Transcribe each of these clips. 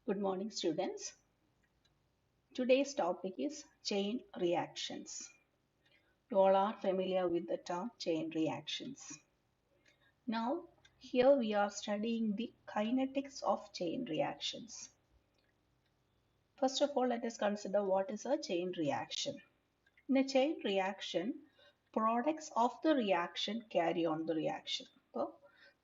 Good morning, students. Today's topic is chain reactions. You all are familiar with the term chain reactions. Now, here we are studying the kinetics of chain reactions. First of all, let us consider what is a chain reaction. In a chain reaction, products of the reaction carry on the reaction. അപ്പോൾ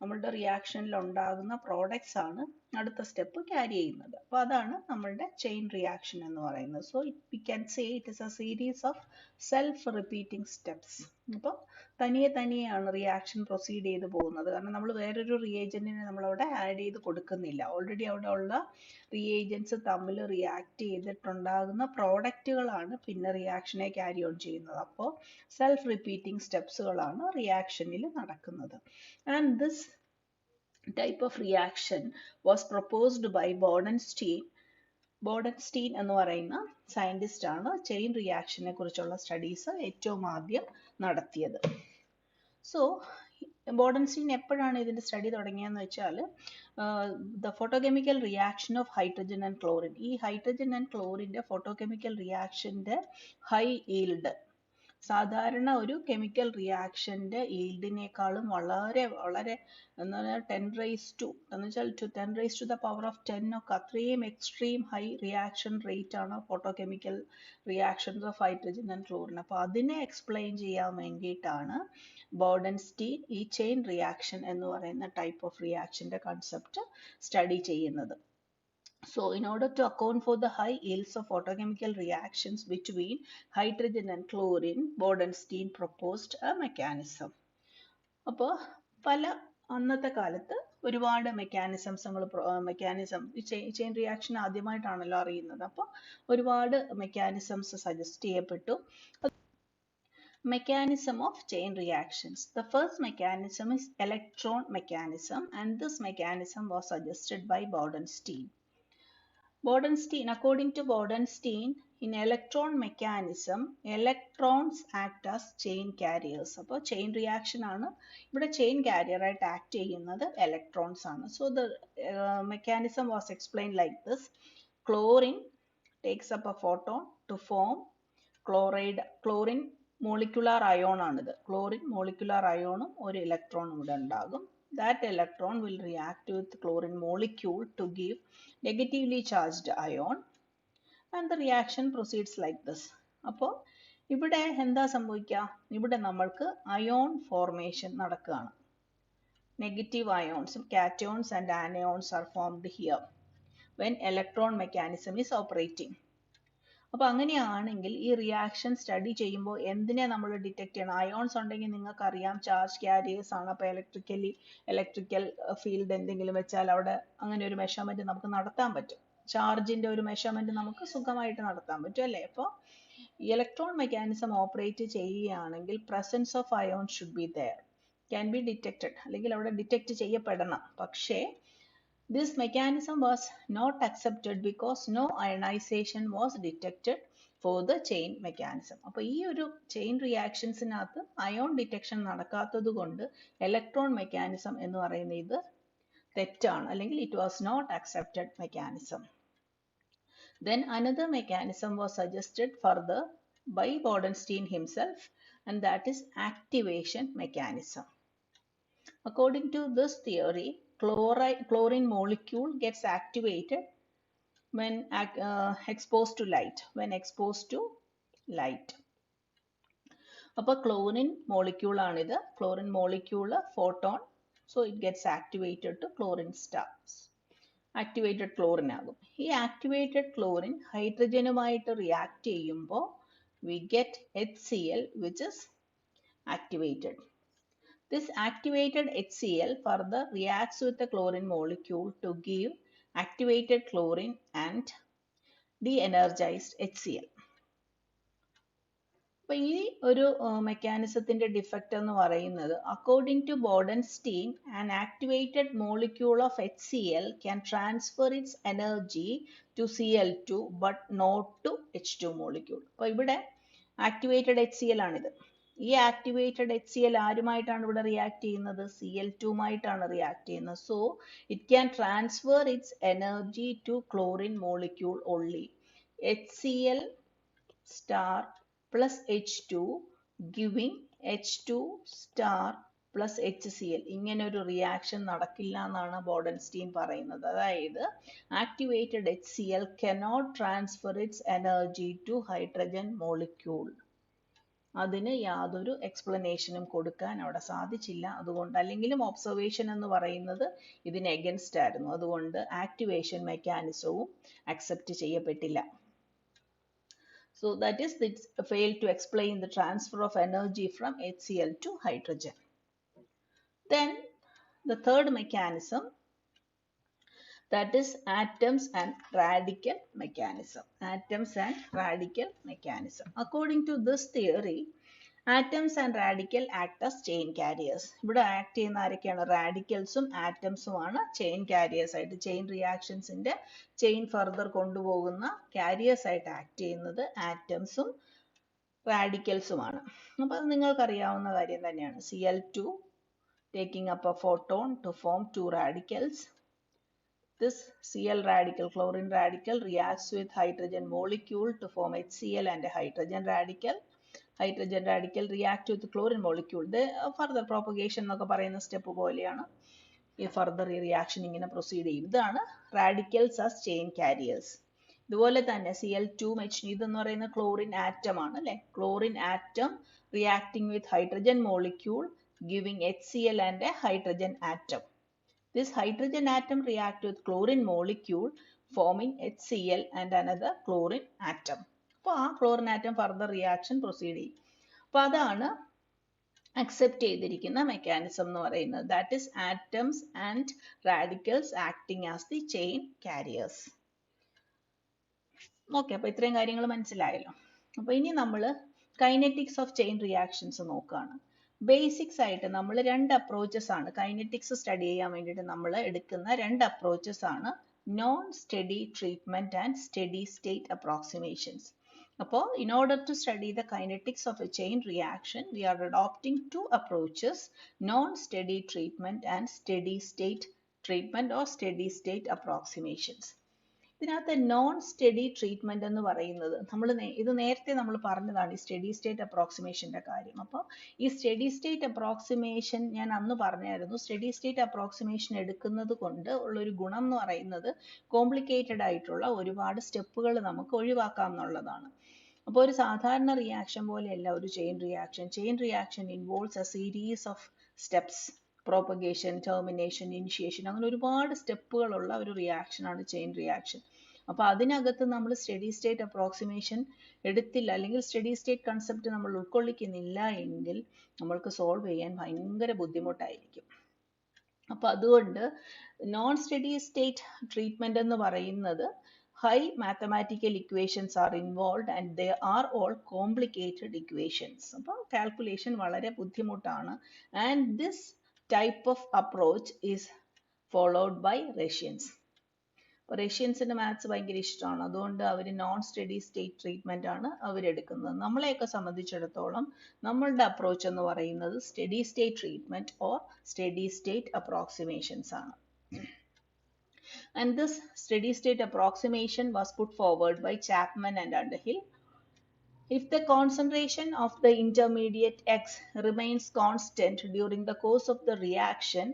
നമ്മളുടെ റിയാക്ഷനിൽ ഉണ്ടാകുന്ന products ആണ് അടുത്ത step carry ചെയ്യുന്നത്. അപ്പോൾ അതാണ് നമ്മളുടെ chain reaction എന്ന് പറയുന്നത്. So we can say it is A series of self repeating steps. അപ്പോൾ തനിയെയാണ് റിയാക്ഷൻ പ്രൊസീഡ് ചെയ്ത് പോകുന്നത്. കാരണം നമ്മൾ വേറൊരു റിയേജന്റിനെ നമ്മളവിടെ ആഡ് ചെയ്ത് കൊടുക്കുന്നില്ല. ഓൾറെഡി അവിടെ ഉള്ള റിയേജൻസ് തമ്മിൽ റിയാക്ട് ചെയ്തിട്ടുണ്ടാകുന്ന പ്രോഡക്റ്റുകളാണ് പിന്നെ റിയാക്ഷനെ ക്യാരി ഓൺ ചെയ്യുന്നത്. അപ്പോൾ സെൽഫ് റിപ്പീറ്റിംഗ് സ്റ്റെപ്സുകളാണ് റിയാക്ഷനിൽ നടക്കുന്നത്. And this type of reaction was proposed by Bodenstein. ബോഡൻസ്റ്റീൻ എന്ന് പറയുന്ന സയന്റിസ്റ്റ് ആണ് ചെയിൻ റിയാക്ഷനെ കുറിച്ചുള്ള സ്റ്റഡീസ് ഏറ്റവും ആദ്യം നടത്തിയത്. സോ ബോഡൻസ്റ്റീൻ എപ്പോഴാണ് ഇതിന്റെ സ്റ്റഡി തുടങ്ങിയതെന്ന് വെച്ചാൽ the photochemical reaction of hydrogen and chlorine. ഈ ഹൈഡ്രജൻ ആൻഡ് ക്ലോറിന്റെ ഫോട്ടോകെമിക്കൽ റിയാക്ഷന്റെ ഹൈ ഈൽഡ് സാധാരണ ഒരു കെമിക്കൽ റിയാക്ഷന്റെ ഈൽഡിനേക്കാളും വളരെ എന്ന് പറഞ്ഞാൽ 10 raised to the power of 10 ഒക്കെ അത്രയും എക്സ്ട്രീം ഹൈ റിയാക്ഷൻ റേറ്റ് ആണ് photochemical reactions of hydrogen and chlorine. അപ്പോൾ അതിനെ എക്സ്പ്ലെയിൻ ചെയ്യാൻ വേണ്ടിയിട്ടാണ് ബോഡൻസ്റ്റീൻ ഈ ചെയിൻ റിയാക്ഷൻ എന്ന് പറയുന്ന ടൈപ്പ് ഓഫ് റിയാക്ഷന്റെ കൺസെപ്റ്റ് സ്റ്റഡി ചെയ്യുന്നത്. So, in order to account for the high yields of photochemical reactions between hydrogen and chlorine, Bodenstein proposed a mechanism. അപ്പോൾ പല അന്നത്തെ കാലത്ത് ഒരുപാട് മെക്കാനിസം ചെയിൻ റിയാക്ഷൻ ആദ്യമായിട്ടാണല്ലോ അറിയുന്നത്. അപ്പോൾ ഒരുപാട് മെക്കാനിസംസ് സജസ്റ്റ് ചെയ്യപ്പെട്ടു. Mechanism of chain reactions. The first mechanism is electron mechanism, and this mechanism was suggested by Bodenstein. According to Bodenstein, in electron mechanism, electrons act as chain carriers. അപ്പോൾ chain reaction ആണ് ഇവിടെ chain carrier ആയിട്ട് act ചെയ്യുന്നത് electrons ആണ്. So the mechanism was explained like this. Chlorine takes up a photon to form chlorine molecular ion ആണിത്. Chlorine molecular ionum ഒരു ഇലക്ട്രോണും ഇവിടെ ഉണ്ടാകും. That electron will react with chlorine molecule to give negatively charged ion, and the reaction proceeds like this. അപ്പോൾ ഇവിടെ എന്താ സംഭവിക്കുക? ഇവിടെ നമ്മൾക്ക് അയോൺ ഫോർമേഷൻ നടക്കുകയാണ്. നെഗറ്റീവ് അയോൺസും cations and anions are formed here when electron mechanism is operating. അപ്പോൾ അങ്ങനെയാണെങ്കിൽ ഈ റിയാക്ഷൻ സ്റ്റഡി ചെയ്യുമ്പോൾ എന്തിനെ നമ്മൾ ഡിറ്റക്ട് ചെയ്യണം? അയോൺസ് ഉണ്ടെങ്കിൽ നിങ്ങൾക്ക് അറിയാം ചാർജ് ക്യാരിയേഴ്സ് ആണ്. അപ്പോൾ ഇലക്ട്രിക്കൽ ഫീൽഡ് എന്തെങ്കിലും വെച്ചാൽ അവിടെ അങ്ങനെ ഒരു മെഷർമെന്റ് നമുക്ക് നടത്താൻ പറ്റും. ചാർജിന്റെ ഒരു മെഷർമെന്റ് നമുക്ക് സുഖമായിട്ട് നടത്താൻ പറ്റും അല്ലേ? അപ്പോൾ ഇലക്ട്രോൺ മെക്കാനിസം ഓപ്പറേറ്റ് ചെയ്യുകയാണെങ്കിൽ presence of ion should be there, can be detected, അല്ലെങ്കിൽ അവിടെ ഡിറ്റക്ട് ചെയ്യപ്പെടണം. പക്ഷേ this mechanism was not accepted because no ionization was detected for the chain mechanism. അപ്പോൾ ഈ ഒരു ചെയിൻ റിയാക്ഷൻസിനകത്ത് അയോൺ ഡിറ്റക്ഷൻ നടക്കാത്തത് കൊണ്ട് ഇലക്ട്രോൺ മെക്കാനിസം എന്ന് പറയുന്ന ഇത് തെറ്റാണ്, അല്ലെങ്കിൽ it was not accepted mechanism. Then another mechanism was suggested further by Bodenstein himself, and that is activation mechanism. According to this theory, chlorine molecule gets activated when exposed to light. അപ്പോൾ chlorine molecule ആണിത്. chlorine molecule photon, so it gets activated to chlorine stars. activated chlorine ആകും. ഈ activated chlorine ഹൈഡ്രജനുമായിട്ട് react ചെയ്യുമ്പോൾ we get HCl which is activated. This activated HCl further reacts with the chlorine molecule to give activated chlorine and de-energized HCl. അപ്പോൾ ഈ ഒരു മെക്കാനിസത്തിന്റെ defect എന്ന് പറയുന്നത്, according to Bodenstein, an activated molecule of HCl can transfer its energy to Cl2 but not to H2 molecule. അപ്പോൾ ഇവിടെ activated HCl ആണിത്. ഈ activated HCl ആരുമായിട്ടാണ് ഇവിടെ റിയാക്ട് ചെയ്യുന്നത്? Cl2 മായിട്ടാണ് റിയാക്ട് ചെയ്യുന്നത്. So it can transfer its energy to chlorine molecule only. HCl star plus H2 giving H2 star plus HCl. ഇങ്ങനെ ഒരു റിയാക്ഷൻ നടക്കില്ല എന്നാണ് ബോഡൻസ്റ്റീൻ പറയുന്നത്. അതായത് activated HCl cannot transfer its energy to hydrogen molecule. അതിന് യാതൊരു എക്സ്പ്ലനേഷനും കൊടുക്കാൻ അവിടെ സാധിച്ചില്ല. അതുകൊണ്ട് അല്ലെങ്കിലും ഒബ്സർവേഷൻ എന്ന് പറയുന്നത് ഇതിന് എഗൻസ്റ്റ് ആയിരുന്നു. അതുകൊണ്ട് ആക്ടിവേഷൻ മെക്കാനിസവും അക്സെപ്റ്റ് ചെയ്യപ്പെട്ടില്ല. So that is, it failed to explain the transfer of energy from HCl to hydrogen. Then the third mechanism, that is atoms and radical mechanism. Atoms and radical mechanism. According to this theory, atoms and radical act as chain carriers. ഇവിടെ act ചെയ്യുന്ന ആരൊക്കെയാണ്? റാഡിക്കൽസും ആറ്റംസും ആണ് chain careers ആയിട്ട്, chain റിയാക്ഷൻസിന്റെ chain further കൊണ്ടുപോകുന്ന careers ആയിട്ട് act ചെയ്യുന്നത് ആറ്റംസും റാഡിക്കൽസുമാണ്. അപ്പൊ അത് നിങ്ങൾക്കറിയാവുന്ന കാര്യം തന്നെയാണ്. Cl2 taking up a photon to form two radicals. This Cl radical, chlorine radical, reacts with hydrogen molecule to form HCl and a hydrogen radical. Hydrogen radical react with chlorine molecule. The further propagation എന്നൊക്കെ പറയുന്ന step പോലെയാണ് ഈ further ഈ reaction ഇങ്ങനെ proceed ചെയ്യും. ഇതാണ് radicals as chain careers. ഇതുപോലെ തന്നെ Cl2 ഇതെന്ന് പറയുന്ന ക്ലോറിൻ ആറ്റം ആണ് അല്ലെ. Chlorine atom reacting with hydrogen molecule giving HCl and a hydrogen atom. This hydrogen atom react with chlorine molecule forming HCl and another chlorine atom. അപ്പോൾ ആ chlorine atom further reaction proceed ചെയ്യും. അപ്പോൾ അതാണ് accept ചെയ്തിരിക്കുന്ന mechanism എന്ന് പറയുന്നത്. That is atoms and radicals acting as the chain carriers. Okay, അപ്പോൾ ഇത്രയും കാര്യങ്ങൾ മനസ്സിലായല്ലോ. അപ്പോൾ ഇനി നമ്മൾ കൈനറ്റിക്സ് ഓഫ് ചെയിൻ റിയാക്ഷൻസ് നോക്കുകയാണ്. ബേസിക്സ് ആയിട്ട് നമ്മൾ രണ്ട് അപ്രോച്ചസ് ആണ് കൈനറ്റിക്സ് സ്റ്റഡി ചെയ്യാൻ വേണ്ടിയിട്ട് നമ്മൾ എടുക്കുന്ന രണ്ട് അപ്രോച്ചസ് ആണ് non study treatment and study state approximations. അപ്പോൾ in order to study the kinetics of a chain reaction, we are adopting two approaches, non-steady treatment and steady state treatment or steady state approximations. ഇതിനകത്ത് non study treatment എന്ന് പറയുന്നത് ഇത് നേരത്തെ നമ്മൾ പറഞ്ഞതാണ്, ഈ steady state അപ്രോക്സിമേഷന്റെ കാര്യം. അപ്പോൾ ഈ സ്റ്റഡി സ്റ്റേറ്റ് അപ്രോക്സിമേഷൻ ഞാൻ അന്ന് പറഞ്ഞായിരുന്നു. സ്റ്റഡി സ്റ്റേറ്റ് അപ്രോക്സിമേഷൻ എടുക്കുന്നത് കൊണ്ട് ഉള്ളൊരു ഗുണം എന്ന് പറയുന്നത് കോംപ്ലിക്കേറ്റഡ് ആയിട്ടുള്ള ഒരുപാട് സ്റ്റെപ്പുകൾ നമുക്ക് ഒഴിവാക്കാം എന്നുള്ളതാണ്. അപ്പോൾ ഒരു സാധാരണ റിയാക്ഷൻ പോലെയല്ല ഒരു chain reaction. Chain reaction involves A series of steps, propagation, termination, initiation, അങ്ങനെ ഒരുപാട് സ്റ്റെപ്പുകളുള്ള ഒരു റിയാക്ഷനാണ് ചെയിൻ റിയാക്ഷൻ. അപ്പോൾ അതിനകത്ത് നമ്മൾ സ്റ്റഡി സ്റ്റേറ്റ് അപ്രോക്സിമേഷൻ എടുത്തില്ല, അല്ലെങ്കിൽ സ്റ്റഡി സ്റ്റേറ്റ് കൺസെപ്റ്റ് നമ്മൾ ഉൾക്കൊള്ളിക്കുന്നില്ല എങ്കിൽ നമ്മൾക്ക് സോൾവ് ചെയ്യാൻ ഭയങ്കര ബുദ്ധിമുട്ടായിരിക്കും. അപ്പോൾ അതുകൊണ്ട് നോൺ സ്റ്റഡി സ്റ്റേറ്റ് ട്രീറ്റ്മെന്റ് എന്ന് പറയുന്നത് high mathematical equations are involved and they are all complicated equations. അപ്പോൾ calculation വളരെ ബുദ്ധിമുട്ടാണ്. And this type of approach is followed by Russians. റഷ്യൻസിന് മാത്സ് ഭയങ്കര ഇഷ്ടമാണ്, അതുകൊണ്ട് അവർ നോൺ സ്റ്റഡി സ്റ്റേറ്റ് ട്രീറ്റ്മെന്റ് ആണ് അവരെടുക്കുന്നത്. നമ്മളെയൊക്കെ സംബന്ധിച്ചിടത്തോളം നമ്മളുടെ അപ്രോച്ച് എന്ന് പറയുന്നത് steady state treatment or steady state approximations ആണ്. And this steady state approximation was put forward by Chapman and Underhill. If the concentration of the intermediate X remains constant during the course of the reaction,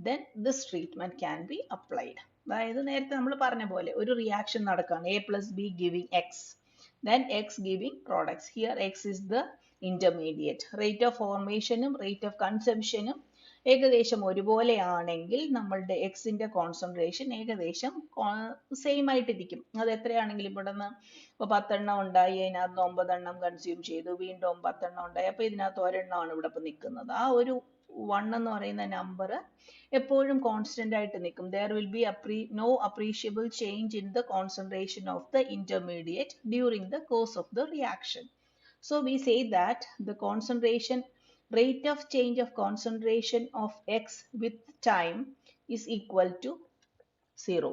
then this treatment can be applied. അതായത് നേരത്തെ നമ്മൾ പറഞ്ഞ പോലെ ഒരു reaction നടക്കുകയാണ്, A plus B giving X, then X giving products. Here X is the intermediate. Rate of formation rate of consumption ഏകദേശം ഒരുപോലെയാണെങ്കിൽ നമ്മളുടെ എക്സിന്റെ കോൺസെൻട്രേഷൻ ഏകദേശം സെയിം ആയിട്ടിരിക്കും. അത് എത്രയാണെങ്കിലും ഇവിടെ നിന്ന് ഇപ്പോൾ 10 എണ്ണം ഉണ്ടായി, അതിനകത്ത് 9 എണ്ണം കൺസ്യൂം ചെയ്തു, വീണ്ടും 10 എണ്ണം ഉണ്ടായി, അപ്പോൾ ഇതിനകത്ത് ഒരെണ്ണമാണ് ഇവിടെ ഇപ്പോൾ നിൽക്കുന്നത്. ആ ഒരു 1 എന്ന് പറയുന്ന നമ്പർ എപ്പോഴും കോൺസ്റ്റന്റ് ആയിട്ട് നിൽക്കും. There will be no appreciable change in the concentration of the intermediate during the course of the reaction. So we say that the concentration rate of change of concentration of X with time is equal to 0.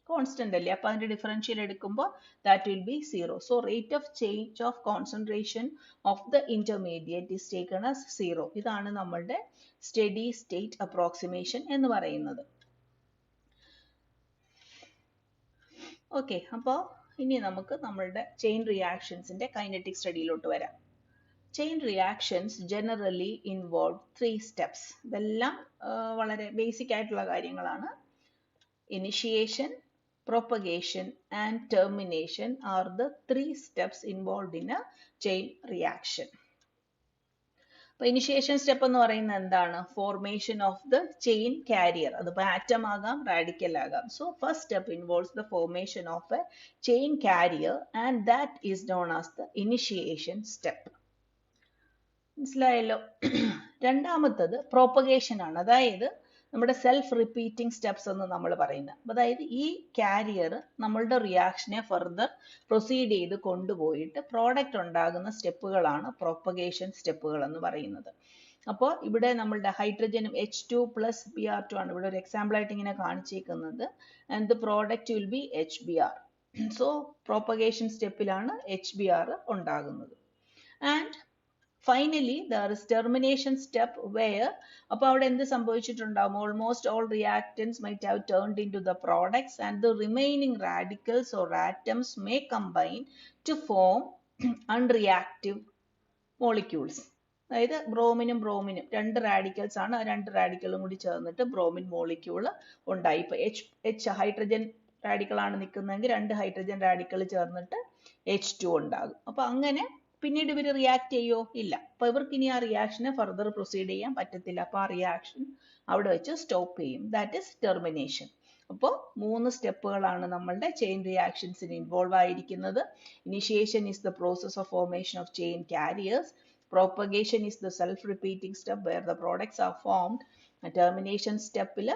Constant അല്ലേ, അപ്പൊ അതിന്റെ differential എടുക്കുമ്പോൾ that will be 0. So rate of change of concentration of the intermediate is taken as 0. ഇതാണ് നമ്മളുടെ study state approximation എന്ന് പറയുന്നത്. Okay, അപ്പോൾ ഇനി നമുക്ക് നമ്മളുടെ ചെയിൻ റിയാക്ഷൻസിന്റെ കൈനറ്റിക് സ്റ്റഡിയിലോട്ട് വരാം. Chain reactions generally involve 3 steps. ഇതെല്ലാം വളരെ ബേസിക് ആയിട്ടുള്ള കാര്യങ്ങളാണ്. Initiation, propagation and termination are the 3 steps involved in a chain reaction. അപ്പോൾ ഇനിഷ്യേഷൻ സ്റ്റെപ്പ് എന്ന് പറയുന്നത് എന്താണ്? Formation of the chain carrier. അതിപ്പോൾ ആറ്റം ആകാം, റാഡിക്കൽ ആകാം. So first step involves the formation of A chain carrier and that is known as the initiation step. മനസ്സിലായല്ലോ? രണ്ടാമത്തത് propagation ആണ്. അതായത് നമ്മുടെ സെൽഫ് റിപ്പീറ്റിംഗ് സ്റ്റെപ്സ് എന്ന് നമ്മൾ പറയുന്നത്. അതായത് ഈ കാരിയർ നമ്മളുടെ റിയാക്ഷനെ ഫർദർ പ്രൊസീഡ് ചെയ്ത് കൊണ്ടുപോയിട്ട് പ്രോഡക്റ്റ് ഉണ്ടാകുന്ന സ്റ്റെപ്പുകളാണ് പ്രോപ്പഗേഷൻ സ്റ്റെപ്പുകൾ എന്ന് പറയുന്നത്. അപ്പോൾ ഇവിടെ നമ്മളുടെ ഹൈഡ്രജനും H2 + Br2 ആണ് ഇവിടെ ഒരു എക്സാമ്പിൾ ആയിട്ട് ഇങ്ങനെ കാണിച്ചേക്കുന്നത്. And the product will be HBr. So propagation സ്റ്റെപ്പിലാണ് HBr ഉണ്ടാകുന്നത്. And finally there is termination step where അപ്പോൾ അവിടെ എന്ത് സംഭവിച്ചിട്ടുണ്ടാവും? almost all reactants might have turned into the products and the remaining radicals or atoms may combine to form unreactive molecules. അതായത് ബ്രോമിനും രണ്ട് radicals ആണ്, ആ രണ്ട് റാഡിക്കലും കൂടി ചേർന്നിട്ട് ബ്രോമിൻ മോളിക്യൂൾ ഉണ്ടായി. ഇപ്പൊ H ഹൈഡ്രജൻ റാഡിക്കൽ ആണ് നിൽക്കുന്നതെങ്കിൽ രണ്ട് ഹൈഡ്രജൻ റാഡിക്കൽ ചേർന്നിട്ട് H2 ഉണ്ടാകും. അപ്പൊ അങ്ങനെ പിന്നീട് ഇവർ റിയാക്ട് ചെയ്യോ? ഇല്ല. അപ്പൊ ഇവർക്ക് ഇനി ആ റിയാക്ഷനെ ഫർദർ പ്രൊസീഡ് ചെയ്യാൻ പറ്റത്തില്ല. അപ്പൊ ആ റിയാക്ഷൻ അവിടെ വെച്ച് സ്റ്റോപ്പ് ചെയ്യും. That is termination. അപ്പോൾ 3 സ്റ്റെപ്പുകളാണ് നമ്മളുടെ ചെയിൻ റിയാക്ഷൻസിന് ഇൻവോൾവ് ആയിരിക്കുന്നത്. Initiation is the process of formation of chain carriers. Propagation is the self-repeating step where the products are formed. A termination step il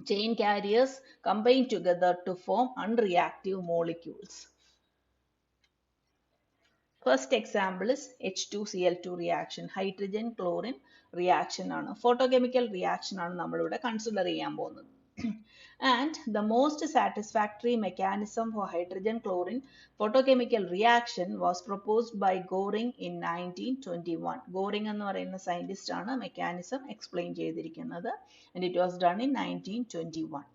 chain carriers combine together to form unreactive molecules. First example is H2Cl2 reaction, hydrogen chlorine reaction ആണ്. Photochemical reaction ആണ് നമ്മളിവിടെ consider ചെയ്യാൻ പോകുന്നത്. And the most satisfactory mechanism for hydrogen chlorine photochemical reaction was proposed by Goring in 1921. Goring എന്ന് പറയുന്ന scientist ആണ് mechanism explain ചെയ്തിരിക്കുന്നത്. And it was done in 1921.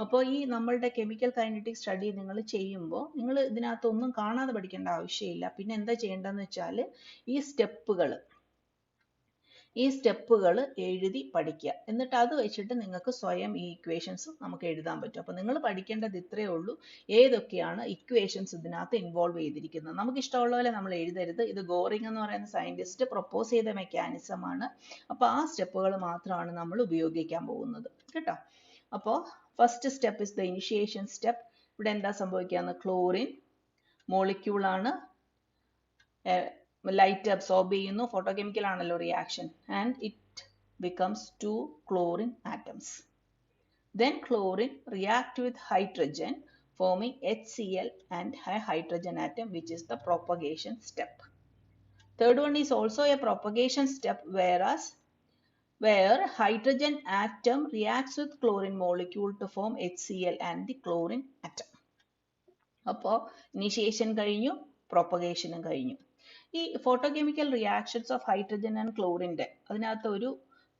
അപ്പോൾ ഈ നമ്മളുടെ കെമിക്കൽ കൈനറ്റിക് സ്റ്റഡി നിങ്ങൾ ചെയ്യുമ്പോൾ നിങ്ങൾ ഇതിനകത്തൊന്നും കാണാതെ പഠിക്കേണ്ട ആവശ്യമില്ല. പിന്നെ എന്താ ചെയ്യേണ്ടതെന്ന് വെച്ചാൽ ഈ സ്റ്റെപ്പുകൾ എഴുതി പഠിക്കുക. എന്നിട്ട് അത് വെച്ചിട്ട് നിങ്ങൾക്ക് സ്വയം ഈ ഇക്വേഷൻസ് നമുക്ക് എഴുതാൻ പറ്റും. അപ്പോൾ നിങ്ങൾ പഠിക്കേണ്ടത് ഇത്രയേ ഉള്ളൂ, ഏതൊക്കെയാണ് ഇക്വേഷൻസ് ഇതിനകത്ത് ഇൻവോൾവ് ചെയ്തിരിക്കുന്നത്. നമുക്ക് ഇഷ്ടമുള്ള പോലെ നമ്മൾ എഴുതരുത്. ഇത് ഗോറിംഗ് എന്ന് പറയുന്ന സയന്റിസ്റ്റ് പ്രപ്പോസ് ചെയ്ത മെക്കാനിസം ആണ്. അപ്പോൾ ആ സ്റ്റെപ്പുകൾ മാത്രമാണ് നമ്മൾ ഉപയോഗിക്കാൻ പോകുന്നത് കേട്ടോ. അപ്പോൾ first step is the initiation step. ഇവിടെ എന്താ സംഭവിക്കുക? ക്ലോറിൻ മോളിക്യൂൾ ആണ്, ലൈറ്റ് അബ്സോർബ് ചെയ്യുന്നു, ഫോട്ടോകെമിക്കൽ ആണല്ലോ reaction, and it becomes 2 chlorine atoms. Then chlorine react with hydrogen forming HCl and a hydrogen atom, which is the propagation step. Third one is also a propagation step where hydrogen atom reacts with chlorine molecule to form HCl and the chlorine atom. അപ്പോൾ initiation കഴിഞ്ഞു, പ്രൊപ്പഗേഷനും കഴിഞ്ഞു. ഈ photochemical reactions of hydrogen and ക്ലോറിൻ്റെ അതിനകത്ത് ഒരു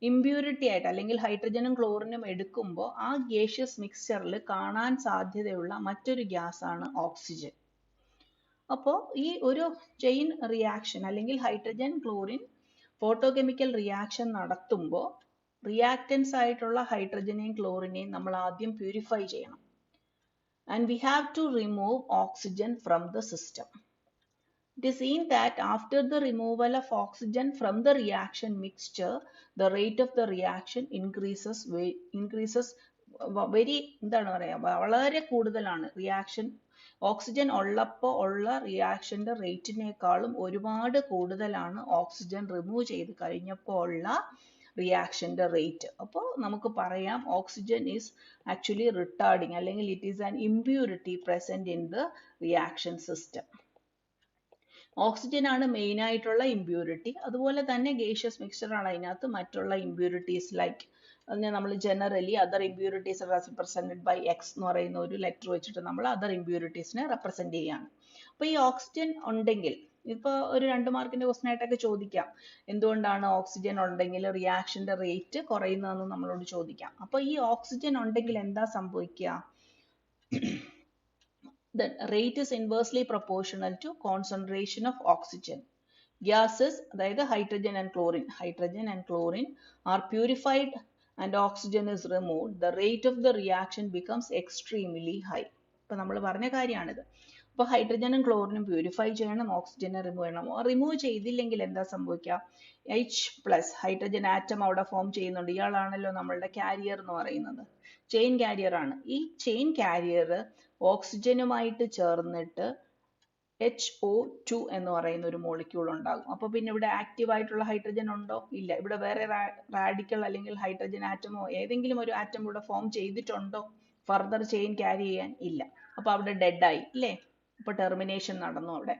impurity ആയിട്ട് അല്ലെങ്കിൽ ഹൈഡ്രജനും ക്ലോറിനും എടുക്കുമ്പോൾ ആ ഗേഷ്യസ് മിക്സ്ചറിൽ കാണാൻ സാധ്യതയുള്ള മറ്റൊരു ഗ്യാസ് ആണ് ഓക്സിജൻ. അപ്പോൾ ഈ ഒരു ചെയിൻ റിയാക്ഷൻ അല്ലെങ്കിൽ ഹൈഡ്രജൻ ക്ലോറിൻ ഫോട്ടോകെമിക്കൽ റിയാക്ഷൻ നടത്തുമ്പോൾ റിയാക്റ്റൻസ് ആയിട്ടുള്ള ഹൈഡ്രജനെയും ക്ലോറിനെയും നമ്മൾ ആദ്യം പ്യൂരിഫൈ ചെയ്യണം. And we have to remove oxygen from the system. It is seen that after the removal of oxygen from the reaction mixture, the rate of the reaction increases very എന്താണ് പറയുക, വളരെ കൂടുതലാണ്. റിയാക്ഷൻ ഓക്സിജൻ ഉള്ളപ്പോൾ ഉള്ള റിയാക്ഷൻ്റെ റേറ്റിനേക്കാളും ഒരുപാട് കൂടുതലാണ് oxygen remove ചെയ്ത് കഴിഞ്ഞപ്പോൾ ഉള്ള റിയാക്ഷൻ്റെ റേറ്റ്. അപ്പോൾ നമുക്ക് പറയാം ഓക്സിജൻ ഈസ് ആക്ച്വലി റിട്ടാർഡിങ് അല്ലെങ്കിൽ it is an impurity present in the reaction system. Oxygen ആണ് മെയിൻ ആയിട്ടുള്ള ഇമ്പ്യൂരിറ്റി. അതുപോലെ തന്നെ ഗേഷ്യസ് മിക്സ്ചർ ആണ് അതിനകത്ത് മറ്റുള്ള ഇമ്പ്യൂരിറ്റീസ് ലൈക്ക് അതിനെ നമ്മൾ generally other impurities represented by X എന്ന് പറയുന്ന ഒരു ലെറ്റർ വെച്ചിട്ട് നമ്മൾ അതർ ഇമ്പ്യൂരിറ്റീസിനെ റെപ്രസെന്റ് ചെയ്യാണ്. അപ്പോൾ ഈ ഓക്സിജൻ ഉണ്ടെങ്കിൽ ഇപ്പൊ ഒരു 2 മാർക്കിന്റെ ക്വസ്റ്റൻ ആയിട്ടൊക്കെ ചോദിക്കാം, എന്തുകൊണ്ടാണ് ഓക്സിജൻ ഉണ്ടെങ്കിൽ റിയാക്ഷന്റെ റേറ്റ് കുറയുന്നതെന്ന് നമ്മളോട് ചോദിക്കാം. അപ്പൊ ഈ ഓക്സിജൻ ഉണ്ടെങ്കിൽ എന്താ സംഭവിക്കുക? The rate is inversely proportional to concentration of oxygen. Gases, അതായത് hydrogen and chlorine are purified and oxygen is removed. The rate of the reaction becomes extremely high. ഇപ്പൊ നമ്മൾ പറഞ്ഞ കാര്യമാണിത്. അപ്പോൾ ഹൈഡ്രജനും ക്ലോറിനും പ്യൂരിഫൈ ചെയ്യണം, ഓക്സിജനെ റിമൂവ് ചെയ്യണം. റിമൂവ് ചെയ്തില്ലെങ്കിൽ എന്താ സംഭവിക്കുക? H+ ഹൈഡ്രജൻ ആറ്റം അവിടെ ഫോം ചെയ്യുന്നുണ്ട്. ഇയാളാണല്ലോ നമ്മളുടെ കാരിയർ എന്ന് പറയുന്നത്, ചെയിൻ കാരിയർ ആണ്. ഈ ചെയിൻ കാരിയർ ഓക്സിജനുമായിട്ട് ചേർന്നിട്ട് HO2 എന്ന് പറയുന്ന ഒരു മോളിക്യൂൾ ഉണ്ടാകും. അപ്പോൾ പിന്നെ ഇവിടെ ആക്റ്റീവ് ആയിട്ടുള്ള ഹൈഡ്രജൻ ഉണ്ടോ? ഇല്ല. ഇവിടെ വേറെ റാഡിക്കൽ അല്ലെങ്കിൽ ഹൈഡ്രജൻ ആറ്റമോ ഏതെങ്കിലും ഒരു ആറ്റം ഇവിടെ ഫോം ചെയ്തിട്ടുണ്ടോ ഫർദർ ചെയിൻ ക്യാരി ചെയ്യാൻ? ഇല്ല. അപ്പൊ അവിടെ ഡെഡ് ആയി അല്ലേ? അപ്പൊ ടെർമിനേഷൻ നടന്നു അവിടെ.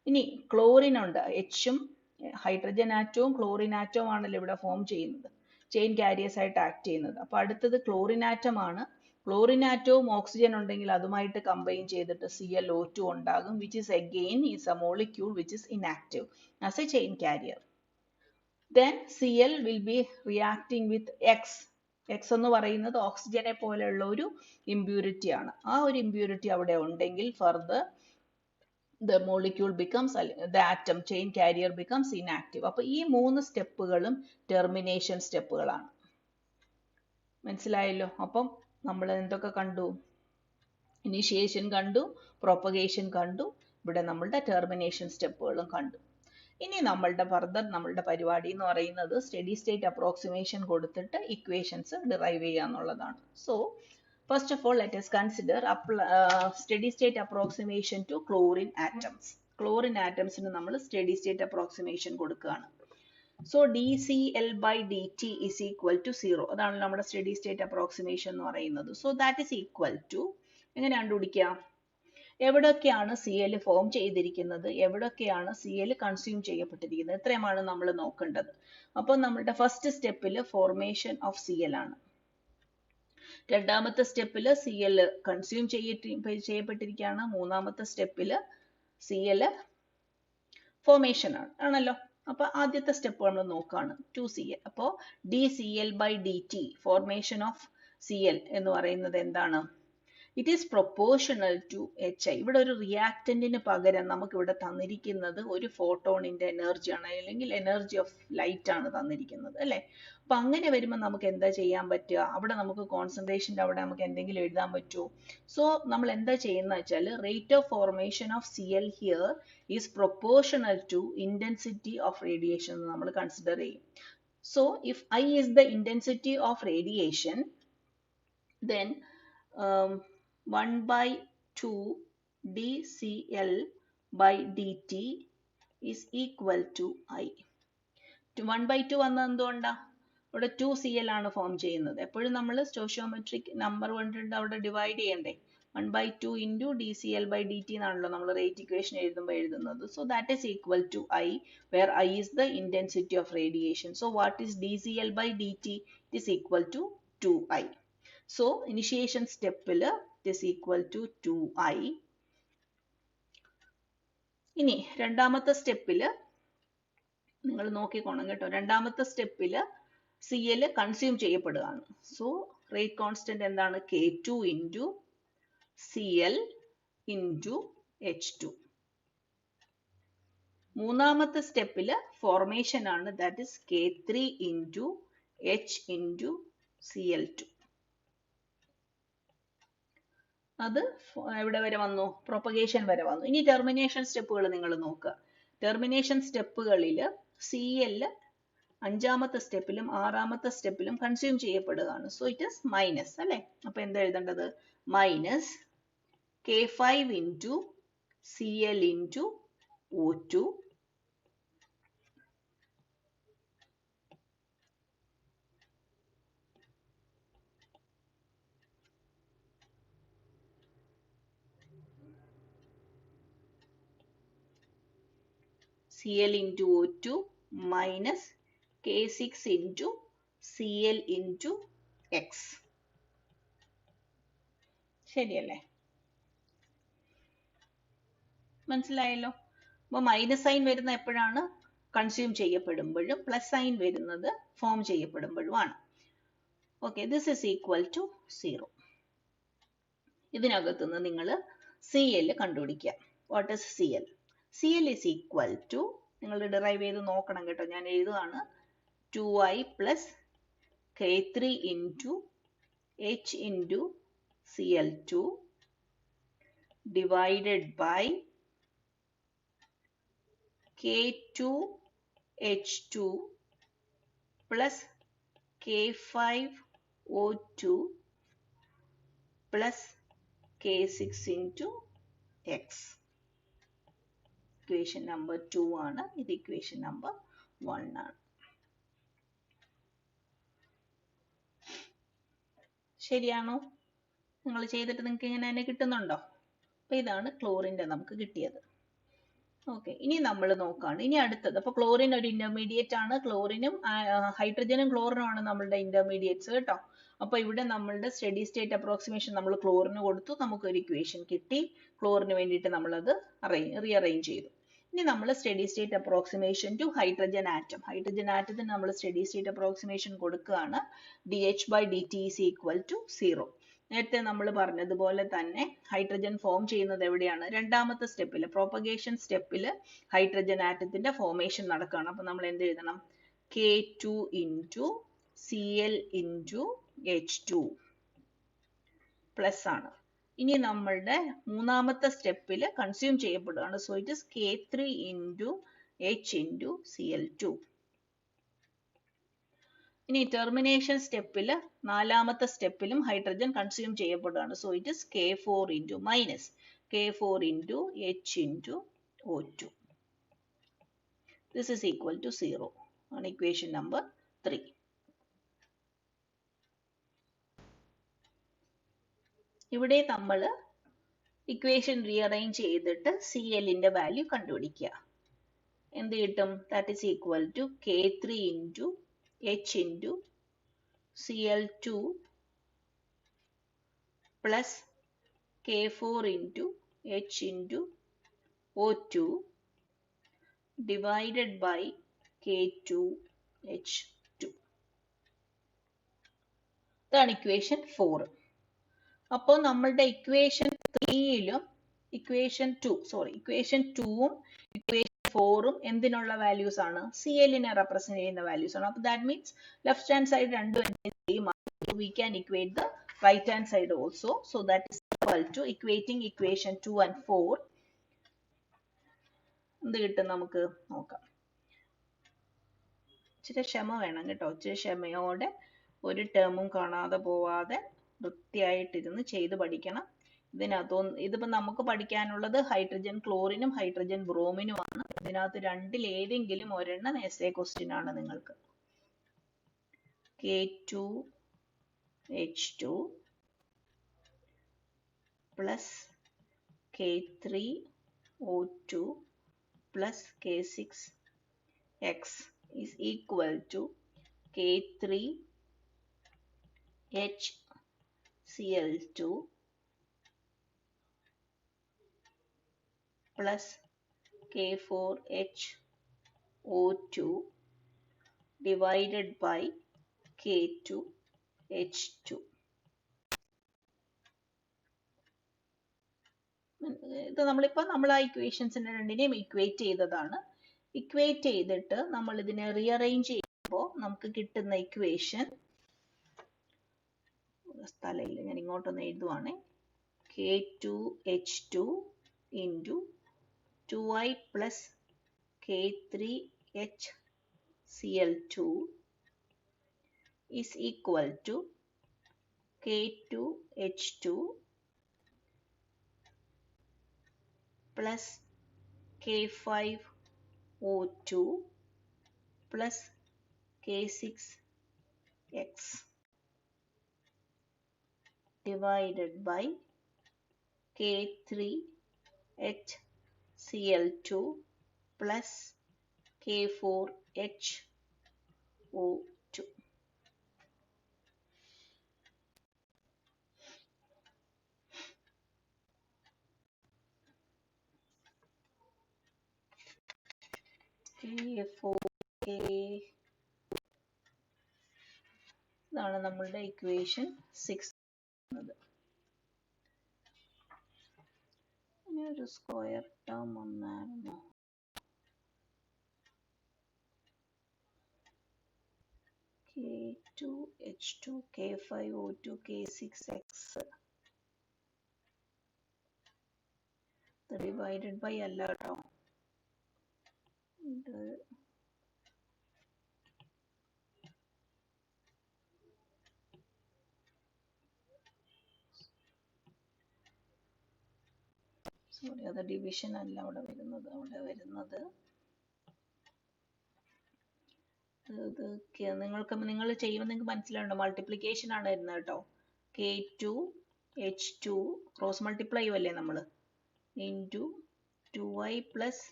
ഇനി ക്ലോറിൻ ഉണ്ട്, എച്ചും ഹൈഡ്രജൻ ആറ്റവും ക്ലോറിൻ ആറ്റവും ആണല്ലോ ഇവിടെ ഫോം ചെയ്യുന്നത്, ചെയിൻ കാരിയേഴ്സ് ആയിട്ട് ആക്ട് ചെയ്യുന്നത്. അപ്പൊ അടുത്തത് ക്ലോറിൻ ആറ്റം ആണ്. ക്ലോറിൻ ആറ്റവും ഓക്സിജൻ ഉണ്ടെങ്കിൽ അതുമായിട്ട് കമ്പൈൻ ചെയ്തിട്ട് ClO2 ഉണ്ടാകും, which is again is a molecule which is inactive as a chain carrier. Then Cl will be reacting with X. X എന്ന് പറയുന്നത് ഓക്സിജനെ പോലെയുള്ള ഒരു ഇമ്പ്യൂരിറ്റി ആണ്. ആ ഒരു ഇമ്പ്യൂരിറ്റി അവിടെ ഉണ്ടെങ്കിൽ further the molecule becomes, the atom chain carrier becomes inactive. അപ്പോൾ ഈ 3 സ്റ്റെപ്പുകളും ടെർമിനേഷൻ സ്റ്റെപ്പുകളാണ്. മനസ്സിലായല്ലോ? അപ്പം നമ്മൾ എന്തൊക്കെ കണ്ടു? ഇനീഷ്യേഷൻ കണ്ടു, പ്രൊപ്പഗേഷൻ കണ്ടു, ഇവിടെ നമ്മളുടെ ടെർമിനേഷൻ സ്റ്റെപ്പുകളും കണ്ടു. ഇനി നമ്മളുടെ ഫർദർ നമ്മളുടെ പരിപാടി എന്ന് പറയുന്നത് സ്റ്റഡി സ്റ്റേറ്റ് അപ്രോക്സിമേഷൻ കൊടുത്തിട്ട് ഇക്വേഷൻസ് ഡിറൈവ് ചെയ്യുക എന്നുള്ളതാണ്. So first of all let us consider steady state approximation to chlorine atoms. Chlorine ആറ്റംസിന് നമ്മൾ സ്റ്റഡി സ്റ്റേറ്റ് അപ്രോക്സിമേഷൻ കൊടുക്കുകയാണ്. So dCl/dt is equal to 0. അതാണ് നമ്മുടെ സ്റ്റഡി സ്റ്റേറ്റ് അപ്രോക്സിമേഷൻ എന്ന് പറയുന്നത്. So that is equal to, എങ്ങനെ കണ്ടുപിടിക്കുക? എവിടൊക്കെയാണ് Cl ഫോം ചെയ്തിരിക്കുന്നത്, എവിടൊക്കെയാണ് Cl കൺസ്യൂം ചെയ്യപ്പെട്ടിരിക്കുന്നത്, ഇത്രയുമാണ് നമ്മൾ നോക്കേണ്ടത്. അപ്പോൾ നമ്മളുടെ ഫസ്റ്റ് സ്റ്റെപ്പിൽ ഫോർമേഷൻ ഓഫ് Cl ആണ്. രണ്ടാമത്തെ സ്റ്റെപ്പിൽ Cl കൺസ്യൂം ചെയ്യപ്പെട്ടിരിക്കുകയാണ്. മൂന്നാമത്തെ സ്റ്റെപ്പിൽ Cl ഫോർമേഷൻ ആണല്ലോ. അപ്പൊ ആദ്യത്തെ സ്റ്റെപ്പ് നമ്മൾ നോക്കുകയാണ് 2Cl. അപ്പോൾ dCl/dt ഫോർമേഷൻ ഓഫ് Cl എന്ന് പറയുന്നത് എന്താണ്? It is proportional to HI. ഇവിടെ ഒരു റിയാക്റ്റന്റിന് പകരം നമുക്ക് ഇവിടെ തന്നിരിക്കുന്നത് ഒരു ഫോട്ടോണിന്റെ എനർജിയാണ്, അല്ലെങ്കിൽ എനർജി ഓഫ് ലൈറ്റ് ആണ് തന്നിരിക്കുന്നത് അല്ലെ. അപ്പൊ അങ്ങനെ വരുമ്പോൾ നമുക്ക് എന്താ ചെയ്യാൻ പറ്റുക? അവിടെ നമുക്ക് കോൺസെൻട്രേഷന്റെ അവിടെ നമുക്ക് എന്തെങ്കിലും എഴുതാൻ പറ്റുമോ? സോ നമ്മൾ എന്താ ചെയ്യുന്ന വെച്ചാൽ rate of formation of Cl here is proportional to intensity of radiation എന്ന് നമ്മൾ കൺസിഡർ ചെയ്യും. So if I is the intensity of radiation, then 1/2 dCl/dt is equal to I. 1/2 വന്നത് എന്തുകൊണ്ടാ? ഇവിടെ 2Cl ആണ് ഫോം ചെയ്യുന്നത്. എപ്പോഴും നമ്മൾ സ്റ്റോഷിയോമെട്രിക് നമ്പർ കൊണ്ടിട്ട് അവിടെ ഡിവൈഡ് ചെയ്യണ്ടേ. 1/2 into dCl/dt എന്നാണല്ലോ നമ്മൾ റേറ്റ് ഇക്വേഷൻ എഴുതുമ്പോൾ എഴുതുന്നത്. So that is equal to I, where I is the intensity of radiation. So what is dCl/dt? It is equal to 2I. So initiation stepൽ it is equal to 2I. ഇനി രണ്ടാമത്തെ സ്റ്റെപ്പിൽ നിങ്ങൾ നോക്കിക്കോണം കേട്ടോ. രണ്ടാമത്തെ സ്റ്റെപ്പിൽ Cl കൺസ്യൂം ചെയ്യപ്പെടുകയാണ്. So rate constant എന്താണ്? K2 into Cl into H2. മൂന്നാമത്തെ സ്റ്റെപ്പിൽ ഫോർമേഷൻ ആണ്, that is K3 into H into Cl2. അത് എവിടെ വരെ വന്നു? പ്രൊപ്പഗേഷൻ വരെ വന്നു. ഇനി ടെർമിനേഷൻ സ്റ്റെപ്പുകൾ നിങ്ങൾ നോക്കുക. ടെർമിനേഷൻ സ്റ്റെപ്പുകളിൽ Cl അഞ്ചാമത്തെ സ്റ്റെപ്പിലും ആറാമത്തെ സ്റ്റെപ്പിലും കൺസ്യൂം ചെയ്യപ്പെടുകയാണ്. സോ ഇറ്റ് ഇസ് മൈനസ് അല്ലെ. അപ്പൊ എന്താ എഴുതേണ്ടത്? Minus K5 into Cl into O2 Cl into O2 minus K6 into Cl into X. ശരിയല്ലേ? മനസ്സിലായല്ലോ? അപ്പോൾ മൈനസ് സൈൻ വരുന്ന എപ്പോഴാണ്? കൺസ്യൂം ചെയ്യപ്പെടുമ്പോഴും പ്ലസ് സൈൻ വരുന്നത് ഫോം ചെയ്യപ്പെടുമ്പോഴുമാണ്. Okay, this is equal to 0. ഇതിനകത്തുനിന്ന് നിങ്ങൾ Cl കണ്ടുപിടിക്കുക. What is Cl? Cl is equal to, നിങ്ങൾ ഡിറൈവ് ചെയ്ത് നോക്കണം കേട്ടോ, ഞാൻ എഴുതുകയാണ്, 2i plus K3 into H into Cl2 divided by K2H2 plus K5O2 plus K6 into X. Equation number 2 ആണ്. ഇത് equation number 1 ആണ്. ശരിയാണോ? നിങ്ങൾ ചെയ്തിട്ട് നിങ്ങൾക്ക് ഇങ്ങനെ തന്നെ കിട്ടുന്നുണ്ടോ? അപ്പോൾ ഇതാണ് ക്ലോറിൻ്റെ നമുക്ക് കിട്ടിയത്. ഓക്കെ, ഇനി നമ്മൾ നോക്കുകയാണ്. ഇനി അടുത്തത്, അപ്പോൾ ക്ലോറിൻ ഒരു ഇന്റർമീഡിയറ്റ് ആണ്. ക്ലോറിനും ഹൈഡ്രജനും ക്ലോറിനും ആണ് നമ്മളുടെ ഇന്റർമീഡിയറ്റ്സ് കേട്ടോ. അപ്പോൾ ഇവിടെ നമ്മളുടെ സ്റ്റഡി സ്റ്റേറ്റ് അപ്രോക്സിമേഷൻ നമ്മൾ ക്ലോറിന് കൊടുത്തു, നമുക്കൊരു ഇക്വേഷൻ കിട്ടി. ക്ലോറിന് വേണ്ടിയിട്ട് നമ്മളത് റീഅറേഞ്ച് ചെയ്തു. ഇനി നമ്മൾ steady state approximation to hydrogen atom. Hydrogen ആറ്റത്തിന് നമ്മൾ സ്റ്റഡി സ്റ്റേറ്റ് അപ്രോക്സിമേഷൻ കൊടുക്കുകയാണ്. dH/dt is equal to 0. നേരത്തെ നമ്മൾ പറഞ്ഞതുപോലെ തന്നെ ഹൈഡ്രജൻ ഫോം ചെയ്യുന്നത് എവിടെയാണ്? രണ്ടാമത്തെ സ്റ്റെപ്പിൽ, പ്രൊപ്പഗേഷൻ സ്റ്റെപ്പിൽ ഹൈഡ്രജൻ ആറ്റത്തിന്റെ ഫോർമേഷൻ നടക്കുകയാണ്. അപ്പോൾ നമ്മൾ എന്ത് എഴുതണം? K2 into Cl into H2 plus ആണ്. ഇനി നമ്മളുടെ മൂന്നാമത്തെ സ്റ്റെപ്പിൽ കൺസ്യൂം ചെയ്യപ്പെടുകയാണ്. So it is K3 into H into Cl2. ഇനി ടെർമിനേഷൻ സ്റ്റെപ്പിൽ നാലാമത്തെ സ്റ്റെപ്പിലും ഹൈഡ്രജൻ കൺസ്യൂം ചെയ്യപ്പെടുകയാണ്. So it is K4 into minus K4 into H into O2. This is equal to 0 on equation number 3. ഇവിടെ നമ്മൾ ഇക്വേഷൻ റീഅറേഞ്ച് ചെയ്തിട്ട് Clന്റെ value കണ്ടുപിടിക്കുക. എന്ത് കിട്ടും? That is equal to K3 into H into Cl2 plus K4 into H into O2 divided by K2H2. ഇതാണ് equation 4. അപ്പോൾ നമ്മളുടെ equation 3യിലും equation 2ഉം equation 4ഉം എന്തിനുള്ള വാല്യൂസ് ആണ്? Clനെ റെപ്രസെന്റ് ചെയ്യുന്ന വാല്യൂസ് ആണ്. അപ്പോൾ that means left hand side രണ്ടും സെയിം ആണ്. We can equate the right hand side also. So that is equal to equating equation 2 and 4. എന്ത് കിട്ടും നമുക്ക് നോക്കാം. ഇച്ചിരി ക്ഷമ വേണം കേട്ടോ. ഇച്ചിരി ക്ഷമയോടെ ഒരു ടേമും കാണാതെ പോവാതെ വൃത്തിയായിട്ടിരുന്ന് ചെയ്ത് പഠിക്കണം. ഇതിപ്പോ നമുക്ക് പഠിക്കാനുള്ളത് ഹൈഡ്രജൻ ക്ലോറിനും ഹൈഡ്രജൻ ബ്രോമിനുമാണ്. ഇതിനകത്ത് രണ്ടിൽ ഏതെങ്കിലും ഒരെണ്ണം എസ്എ ക്വസ്റ്റ്യൻ ആണ് നിങ്ങൾക്ക്. K2H2 plus K3O2 plus K6X is equal to K3HCl2 plus K4HO2 divided by K2H2. ഇത് നമ്മൾ ആ ഇക്വേഷൻസിനെ രണ്ടിനെയും ഇക്വേറ്റ് ചെയ്തതാണ്. ഇക്വേറ്റ് ചെയ്തിട്ട് നമ്മൾ ഇതിനെ റീഅറേഞ്ച് ചെയ്യുമ്പോൾ നമുക്ക് കിട്ടുന്ന ഇക്വേഷൻ, സ്ഥലമില്ല, ഞാൻ ഇങ്ങോട്ടൊന്ന് എഴുതുവാണേ. K2H2 into 2i plus K3HCl2 is equal to K2H2 plus K5O2 plus K6X divided by K3HCl2 plus K4HO2. K4K. ഇതാണ് നമ്മളുടെ ഇക്വേഷൻ 6. ഇനി ഒരു സ്ക്വയർ ടേം വന്നായിരുന്നു. K2 H2 K5 O2 K6X divided by അല്ല കേട്ടോ. ഇത് സോറി, അത് ഡിവിഷൻ അല്ല അവിടെ വരുന്നത്. നിങ്ങൾ ചെയ്യുമ്പോൾ നിങ്ങൾക്ക് മനസ്സിലാവുന്നുണ്ടോ? മൾട്ടിപ്ലിക്കേഷൻ ആണ് വരുന്നത് കേട്ടോ. K2 H2 ക്രോസ് മൾട്ടിപ്ലൈ അല്ലേ നമ്മൾ, into 2y plus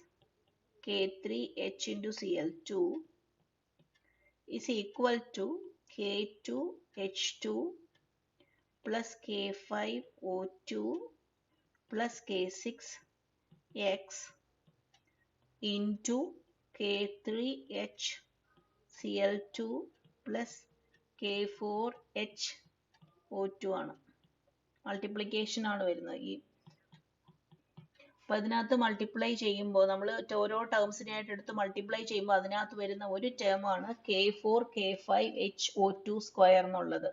K3 H into Cl2 is equal to K2 H2 plus K5 O2 plus K6 X into K3 H Cl2 plus K4 H O2 ആണ്. Multiplication ആണ് വരുന്നത്. അപ്പൊ അതിനകത്ത് multiply ചെയ്യുമ്പോൾ നമ്മൾ ഓരോ ടേംസിനെ ആയിട്ട് എടുത്ത് മൾട്ടിപ്ലൈ ചെയ്യുമ്പോൾ അതിനകത്ത് വരുന്ന ഒരു ടേം ആണ് K4 K5 HO2 സ്ക്വയർ എന്നുള്ളത്.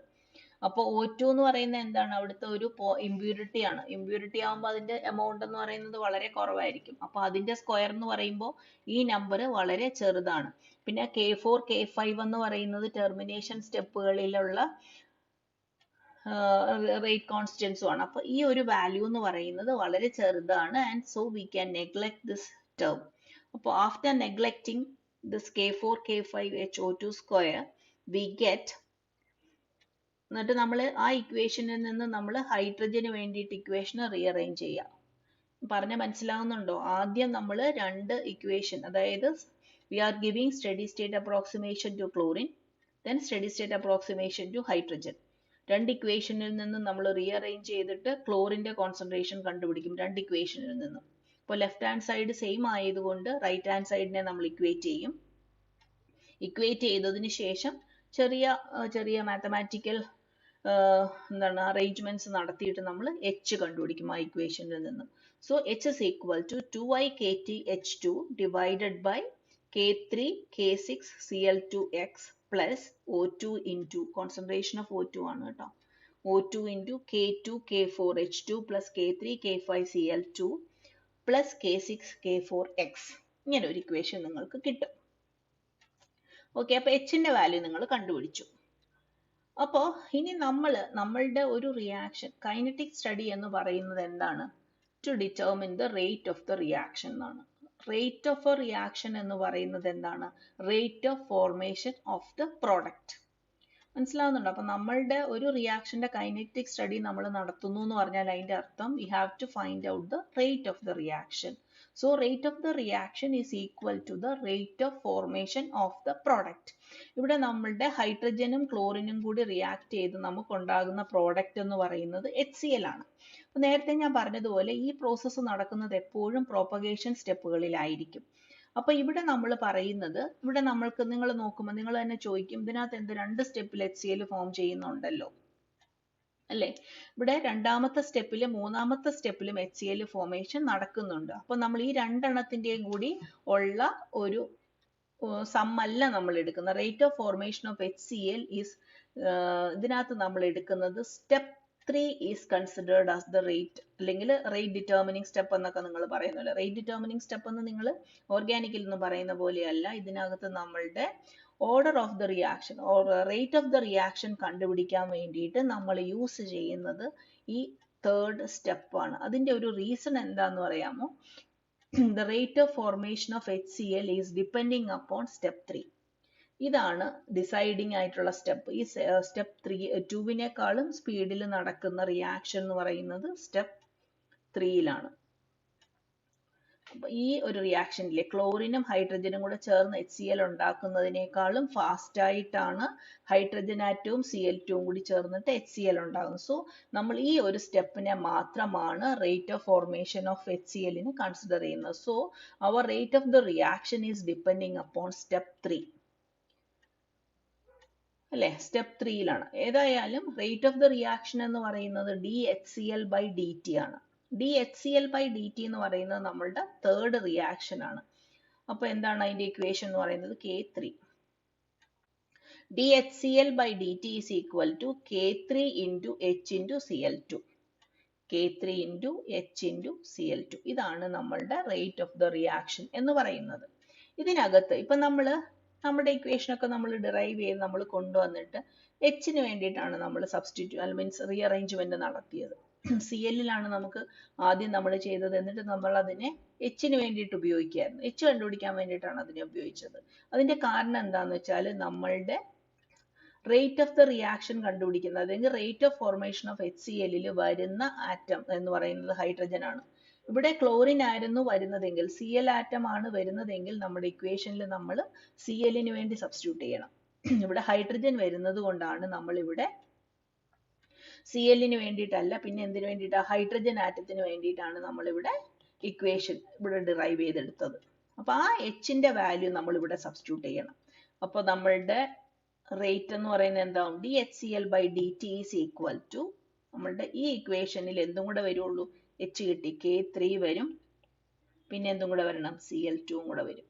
അപ്പോൾ O2 എന്ന് പറയുന്നത് എന്താണ്? അവിടുത്തെ ഒരു ഇമ്പ്യൂരിറ്റി ആണ്. ഇമ്പ്യൂരിറ്റി ആകുമ്പോൾ അതിന്റെ എമൗണ്ട് എന്ന് പറയുന്നത് വളരെ കുറവായിരിക്കും. അപ്പൊ അതിന്റെ സ്ക്വയർ എന്ന് പറയുമ്പോൾ ഈ നമ്പർ വളരെ ചെറുതാണ്. പിന്നെ K4 K5 എന്ന് പറയുന്നത് ടെർമിനേഷൻ സ്റ്റെപ്പുകളിലുള്ള റേറ്റ് കോൺസ്റ്റൻസും ആണ്. അപ്പൊ ഈ ഒരു വാല്യൂ എന്ന് പറയുന്നത് വളരെ ചെറുതാണ്. And so we can neglect this term. അപ്പോൾ after neglecting this K4 K5 HO2 square we get, എന്നിട്ട് നമ്മൾ ആ ഇക്വേഷനിൽ നിന്ന് നമ്മൾ ഹൈഡ്രജന് വേണ്ടിയിട്ട് ഇക്വേഷൻ റീഅറേഞ്ച് ചെയ്യാം. പറഞ്ഞ മനസ്സിലാവുന്നുണ്ടോ? ആദ്യം നമ്മൾ രണ്ട് ഇക്വേഷൻ, അതായത് we are giving steady state approximation to chlorine, then steady state approximation to hydrogen. രണ്ട് ഇക്വേഷനിൽ നിന്ന് നമ്മൾ റീഅറേഞ്ച് ചെയ്തിട്ട് ക്ലോറിന്റെ കോൺസെൻട്രേഷൻ കണ്ടുപിടിക്കും രണ്ട് ഇക്വേഷനിൽ നിന്നും. അപ്പോൾ ലെഫ്റ്റ് ഹാൻഡ് സൈഡ് സെയിം ആയതുകൊണ്ട് റൈറ്റ് ഹാൻഡ് സൈഡിനെ നമ്മൾ ഇക്വേറ്റ് ചെയ്യും. ഇക്വേറ്റ് ചെയ്തതിന് ശേഷം ചെറിയ മാത്തമാറ്റിക്കൽ എന്താണ് അറേഞ്ച്മെന്റ്സ് നടത്തിയിട്ട് നമ്മൾ H കണ്ടുപിടിക്കും ആ ഇക്വേഷനിൽ നിന്ന്. So H is equal to 2y KT H2 divided by K3 K6 Cl2x plus O2 into concentration of O2 ആണ് കേട്ടോ. O2 into K2 K4 H2 plus K3 K5 Cl2 plus K6 K4x. ഇങ്ങനെ ഒരു equation നിങ്ങൾക്ക് കിട്ടും. Okay, അപ്പൊ Hന്റെ value നിങ്ങൾ കണ്ടുപിടിച്ചു. അപ്പോൾ ഇനി നമ്മളുടെ ഒരു റിയാക്ഷൻ കൈനറ്റിക് സ്റ്റഡി എന്ന് പറയുന്നത് എന്താണ്? To determine the rate of the reaction എന്നാണ്. റേറ്റ് ഓഫ് എ റിയാക്ഷൻ എന്ന് പറയുന്നത് എന്താണ്? Rate of formation of the product. മനസ്സിലാവുന്നുണ്ടോ? അപ്പൊ നമ്മളുടെ ഒരു റിയാക്ഷന്റെ കൈനറ്റിക് സ്റ്റഡി നമ്മൾ നടത്തുന്നു എന്ന് പറഞ്ഞാൽ അതിന്റെ അർത്ഥം we have to find out the rate of the reaction. So rate of the reaction is equal to the rate of formation of the product. ഇവിടെ നമ്മളുടെ ഹൈഡ്രജനും ക്ലോറിനും കൂടി റിയാക്ട് ചെയ്ത് നമുക്കുണ്ടാകുന്ന പ്രോഡക്റ്റ് എന്ന് പറയുന്നത് HCl ആണ്. അപ്പൊ നേരത്തെ ഞാൻ പറഞ്ഞതുപോലെ ഈ പ്രോസസ്സ് നടക്കുന്നത് എപ്പോഴും പ്രൊപ്പഗേഷൻ സ്റ്റെപ്പുകളിലായിരിക്കും. അപ്പൊ ഇവിടെ നമ്മൾ പറയുന്നത്, ഇവിടെ നമ്മൾക്ക് നിങ്ങൾ നോക്കുമ്പോൾ നിങ്ങൾ തന്നെ ചോദിക്കും, ഇതിനകത്ത് എന്ത് രണ്ട് സ്റ്റെപ്പിൽ HCl ഫോം ചെയ്യുന്നുണ്ടല്ലോ അല്ലേ? ഇവിടെ രണ്ടാമത്തെ സ്റ്റെപ്പിലും മൂന്നാമത്തെ സ്റ്റെപ്പിലും HCl ഫോർമേഷൻ നടക്കുന്നുണ്ട്. അപ്പൊ നമ്മൾ ഈ രണ്ടെണ്ണത്തിന്റെയും കൂടി ഉള്ള ഒരു സം അല്ല നമ്മൾ എടുക്കുന്നത്. Rate of formation of HCl is ഇതിനകത്ത് നമ്മൾ എടുക്കുന്നത് step 3 is considered as the rate, അല്ലെങ്കിൽ റേറ്റ് ഡിറ്റർമിനിങ് സ്റ്റെപ്പ് എന്നൊക്കെ നിങ്ങൾ പറയുന്നല്ലോ. റേറ്റ് ഡിറ്റർമിനിങ് സ്റ്റെപ്പ് എന്ന് നിങ്ങൾ ഓർഗാനിക്കിൽ നിന്ന് പറയുന്ന പോലെയല്ല. ഇതിനകത്ത് നമ്മളുടെ order of the reaction or rate of the reaction കണ്ടുപിടിക്കാൻ വേണ്ടിയിട്ട് നമ്മൾ യൂസ് ചെയ്യുന്നത് ഈ തേർഡ് സ്റ്റെപ്പാണ്. അതിന്റെ ഒരു റീസൺ എന്താന്ന് പറയാമോ? The rate of formation of HCl is depending upon step 3. ഇതാണ് ഡിസൈഡിങ് ആയിട്ടുള്ള സ്റ്റെപ്പ്. ഈ സ്റ്റെപ്പ് 2വിനേക്കാളും സ്പീഡിൽ നടക്കുന്ന റിയാക്ഷൻ എന്ന് പറയുന്നത് സ്റ്റെപ്പ് 3യിലാണ്. ഈ ഒരു റിയാക്ഷനിലെ ക്ലോറിനും ഹൈഡ്രജനും കൂടെ ചേർന്ന് HCl ഉണ്ടാക്കുന്നതിനേക്കാളും ഫാസ്റ്റ് ആയിട്ടാണ് ഹൈഡ്രജൻ ആറ്റവും Cl2 കൂടി ചേർന്നിട്ട് HCl ഉണ്ടാകുന്നത്. സോ നമ്മൾ ഈ ഒരു സ്റ്റെപ്പിനെ മാത്രമാണ് rate of formation of HCl ന് കൺസിഡർ ചെയ്യുന്നത്. So hour rate of the reaction is depending upon step 3 അല്ലെ, സ്റ്റെപ്പ് 3യിലാണ്. ഏതായാലും റേറ്റ് ഓഫ് ദ റിയാക്ഷൻ എന്ന് പറയുന്നത് DHCl/dt ആണ്. DHCl/dt എന്ന് പറയുന്നത് നമ്മളുടെ തേർഡ് റിയാക്ഷൻ ആണ്. അപ്പൊ എന്താണ് അതിന്റെ ഇക്വേഷൻ എന്ന് പറയുന്നത്? K3. DHCl/dt is equal to K3 into H into Cl2. K3 into H into Cl2. ഇതാണ് നമ്മളുടെ റേറ്റ് ഓഫ് ദ റിയാക്ഷൻ എന്ന് പറയുന്നത്. ഇതിനകത്ത് ഇപ്പൊ നമ്മുടെ ഇക്വേഷൻ ഒക്കെ നമ്മൾ ഡിറൈവ് ചെയ്ത് നമ്മൾ കൊണ്ടുവന്നിട്ട് എച്ചിന് വേണ്ടിയിട്ടാണ് നമ്മൾ സബ്സ്റ്റിറ്റ്യൂട്ട് മീൻസ് റീഅറേഞ്ച്മെന്റ് നടത്തിയത്. Cl-ലാണ് നമുക്ക് ആദ്യം നമ്മൾ ചെയ്തത്, എന്നിട്ട് നമ്മൾ അതിനെ എച്ചിന് വേണ്ടിയിട്ട് ഉപയോഗിക്കുകയായിരുന്നു. എച്ച് കണ്ടുപിടിക്കാൻ വേണ്ടിയിട്ടാണ് അതിനെ ഉപയോഗിച്ചത്. അതിന്റെ കാരണം എന്താന്ന് വെച്ചാൽ നമ്മളുടെ റേറ്റ് ഓഫ് ദ റിയാക്ഷൻ കണ്ടുപിടിക്കുന്നത്, അല്ലെങ്കിൽ റേറ്റ് ഓഫ് ഫോർമേഷൻ ഓഫ് HCl-ൽ വരുന്ന ആറ്റം എന്ന് പറയുന്നത് ഹൈഡ്രജൻ ആണ്. ഇവിടെ ക്ലോറിൻ ആയിരുന്നു വരുന്നതെങ്കിൽ, Cl ആറ്റം ആണ് വരുന്നതെങ്കിൽ നമ്മുടെ ഇക്വേഷനിൽ നമ്മൾ Cl-ന് വേണ്ടി സബ്സ്റ്റിറ്റ്യൂട്ട് ചെയ്യണം. ഇവിടെ ഹൈഡ്രജൻ വരുന്നത് കൊണ്ടാണ് നമ്മൾ ഇവിടെ Cl-ന് വേണ്ടിയിട്ടല്ല, പിന്നെ എന്തിനു വേണ്ടിയിട്ടാണ്? ഹൈഡ്രജൻ ആറ്റത്തിന് വേണ്ടിയിട്ടാണ് നമ്മൾ ഇവിടെ ഇക്വേഷൻ ഇവിടെ ഡിറൈവ് ചെയ്തെടുത്തത്. അപ്പൊ ആ Hന്റെ വാല്യൂ നമ്മൾ ഇവിടെ സബ്സ്റ്റിറ്റ്യൂട്ട് ചെയ്യണം. അപ്പൊ നമ്മളുടെ റേറ്റ് എന്ന് പറയുന്നത് എന്താവും? DHCl/dt is equal to നമ്മളുടെ ഈ ഇക്വേഷനിൽ എന്തും കൂടെ വരുള്ളൂ? H കിട്ടി, K3 വരും, പിന്നെ എന്തും കൂടെ വരണം? Cl2 കൂടെ വരും.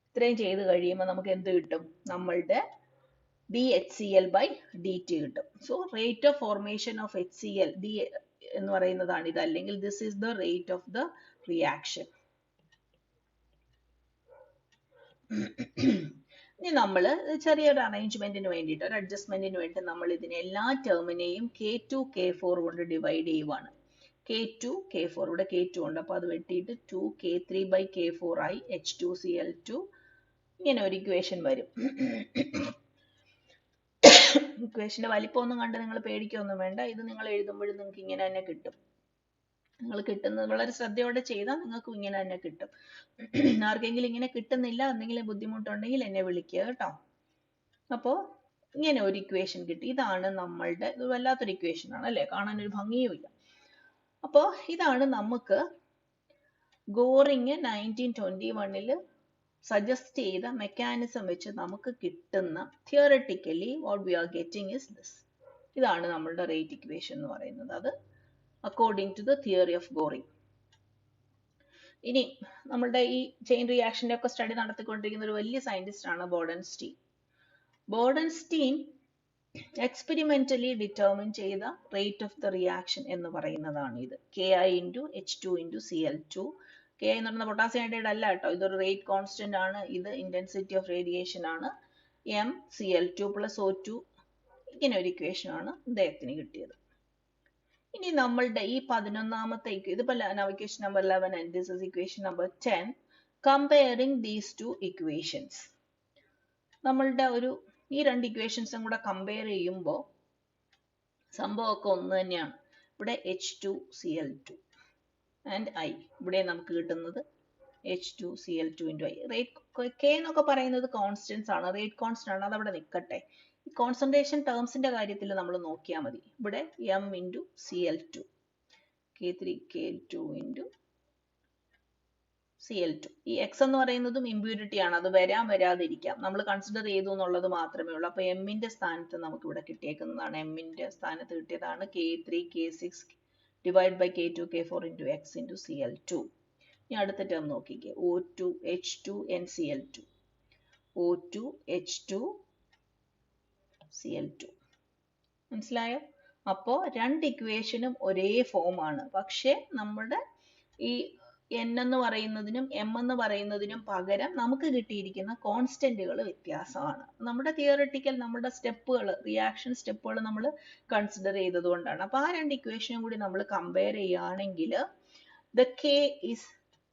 ഇത്രയും ചെയ്ത് കഴിയുമ്പോൾ നമുക്ക് എന്ത് കിട്ടും? നമ്മളുടെ DHCl/dt കിട്ടും. So rate of formation of HCl D എന്ന് പറയുന്നതാണ് ഇത്, അല്ലെങ്കിൽ this is the rate of the reaction. ഇനി നമ്മൾ ചെറിയൊരു അറേഞ്ച്മെന്റിന് വേണ്ടിയിട്ട്, ഒരു അഡ്ജസ്റ്റ്മെന്റിന് വേണ്ടി നമ്മൾ ഇതിനെ എല്ലാ ടേമിനെയും K2 K4 കൊണ്ട് ഡിവൈഡ് ചെയ്യുവാണ്. K2 K4, ഇവിടെ K2 ഉണ്ട്, അപ്പൊ അത് വെട്ടിയിട്ട് 2K3/K4 ആയി H2Cl2. ഇങ്ങനെ ഒരു ഇക്വേഷൻ വരും. ഇക്വേഷന്റെ വലിപ്പമൊന്നും കണ്ട് നിങ്ങൾ പേടിക്കൊന്നും വേണ്ട. ഇത് നിങ്ങൾ എഴുതുമ്പോഴും നിങ്ങൾക്ക് ഇങ്ങനെ തന്നെ കിട്ടും. നിങ്ങൾ കിട്ടുന്നത് വളരെ ശ്രദ്ധയോടെ ചെയ്താൽ നിങ്ങൾക്ക് ഇങ്ങനെ തന്നെ കിട്ടും. ആർക്കെങ്കിലും ഇങ്ങനെ കിട്ടുന്നില്ല, എന്തെങ്കിലും ബുദ്ധിമുട്ടുണ്ടെങ്കിൽ എന്നെ വിളിക്കുക കേട്ടോ. അപ്പോ ഇങ്ങനെ ഒരു ഇക്വേഷൻ കിട്ടി. ഇതാണ് നമ്മളുടെ, ഇത് വല്ലാത്തൊരു ഇക്വേഷൻ ആണ് അല്ലെ, കാണാൻ ഒരു ഭംഗിയുമില്ല. അപ്പോ ഇതാണ് നമുക്ക് ഗോറിങ് 1921 സജസ്റ്റ് ചെയ്ത മെക്കാനിസം വെച്ച് നമുക്ക് കിട്ടുന്ന, theoretically what we are getting is this. ഇതാണ് നമ്മളുടെ റേറ്റ് ഇക്വേഷൻ എന്ന് പറയുന്നത്. അത് according to the theory of Goring. ഇനി നമ്മളുടെ ഈ ചെയിൻ റിയാക്ഷന്റെ ഒക്കെ സ്റ്റഡി നടത്തിക്കൊണ്ടിരിക്കുന്ന ഒരു വലിയ സയന്റിസ്റ്റ് ആണ് ബോർഡൻസ്റ്റീൻ. ബോർഡൻസ്റ്റീൻ എക്സ്പെരിമെന്റലി ഡിറ്റർമിൻ ചെയ്ത റേറ്റ് ഓഫ് ദ റിയാക്ഷൻ എന്ന് പറയുന്നതാണ് ഇത്. Ki into H2 into Cl2. Ki എന്ന് പറയുന്ന പൊട്ടാസ്യം ഹൈഡ്രൈഡ് അല്ല കേട്ടോ, ഇതൊരു റേറ്റ് കോൺസ്റ്റന്റ് ആണ്. ഇത് ഇന്റൻസിറ്റി ഓഫ് റേഡിയേഷൻ ആണ്. MCl2 plus O2. ഇങ്ങനെ ഒരു ഇക്വേഷൻ ആണ് അദ്ദേഹത്തിന് കിട്ടിയത്. ഇനി നമ്മളുടെ ഈ 11ാമത്തെ ഇതിപ്പോ equation number 11 and this is equation number 10. Comparing these two equations. നമ്മളുടെ ഈ രണ്ട് ഇക്വേഷൻസും കൂടെ കമ്പയർ ചെയ്യുമ്പോൾ സംഭവമൊക്കെ ഒന്ന് തന്നെയാണ്. ഇവിടെ H2Cl2 and I. ഇവിടെ നമുക്ക് കിട്ടുന്നത് H2Cl2 into I. Rate K എന്നൊക്കെ പറയുന്നത് കോൺസ്റ്റൻസ് ആണ്, റേറ്റ് കോൺസ്റ്റന്റ് ആണ്, അതവിടെ നിൽക്കട്ടെ. കോൺസെൻട്രേഷൻ ടേംസിന്റെ കാര്യത്തിൽ നമ്മൾ നോക്കിയാൽ മതി. ഇവിടെ M into Cl2, K3 K2 into Cl2. ഈ X എന്ന് പറയുന്നതും ഇമ്പ്യൂരിറ്റി ആണ്, അത് വരാതിരിക്കാം, നമ്മൾ കൺസിഡർ ചെയ്തു എന്നുള്ളത് മാത്രമേ ഉള്ളൂ. അപ്പൊ എമ്മിന്റെ സ്ഥാനത്ത് നമുക്ക് ഇവിടെ കിട്ടിയേക്കുന്നതാണ്, എമ്മിന്റെ സ്ഥാനത്ത് കിട്ടിയതാണ് K3 K6 divided by K2 K4 into X into Cl2. ഇനി അടുത്ത ടേം നോക്കിക്കേ, O2 H2 and Cl2. O2 H2 Cl2. മനസ്സിലായോ? അപ്പോ രണ്ട് ഇക്വേഷനും ഒരേ ഫോം ആണ്, പക്ഷെ നമ്മുടെ ഈ N എന്ന് പറയുന്നതിനും M എന്ന് പറയുന്നതിനും പകരം നമുക്ക് കിട്ടിയിരിക്കുന്ന കോൺസ്റ്റന്റുകൾ വ്യത്യാസമാണ്. നമ്മുടെ തിയററ്റിക്കൽ, നമ്മുടെ സ്റ്റെപ്പുകൾ, റിയാക്ഷൻ സ്റ്റെപ്പുകൾ നമ്മൾ കൺസിഡർ ചെയ്തത് കൊണ്ടാണ്. അപ്പൊ ആ രണ്ട് ഇക്വേഷനും കൂടി നമ്മൾ കമ്പയർ ചെയ്യുകയാണെങ്കിൽ the K is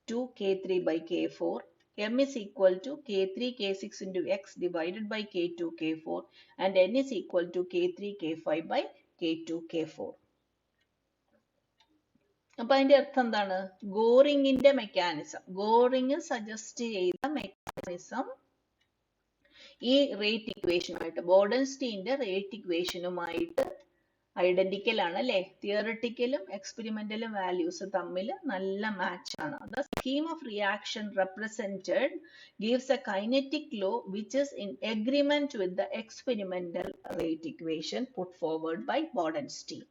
2K3/K4, M is equal to K3 K6 into X divided by K2 K4 and N is equal to K3 K5 by K2 K4. അപ്പൊ അതിന്റെ അർത്ഥം എന്താണ്? ഗോറിങ്ങിന്റെ മെക്കാനിസം, ഗോറിങ് സജസ്റ്റ് ചെയ്ത മെക്കാനിസം ഈ റേറ്റ് ഇക്വേഷനുമായിട്ട്, ബോർഡൻസ്റ്റീന്റെ റേറ്റ് ഇക്വേഷനുമായിട്ട് ഐഡന്റിക്കൽ ആണ് അല്ലെ? തിയറിറ്റിക്കലും എക്സ്പെരിമെന്റലും values തമ്മിൽ നല്ല മാച്ച് ആണ്. The scheme of reaction represented gives a kinetic law which is in agreement with the experimental rate equation put forward by Bodenstein.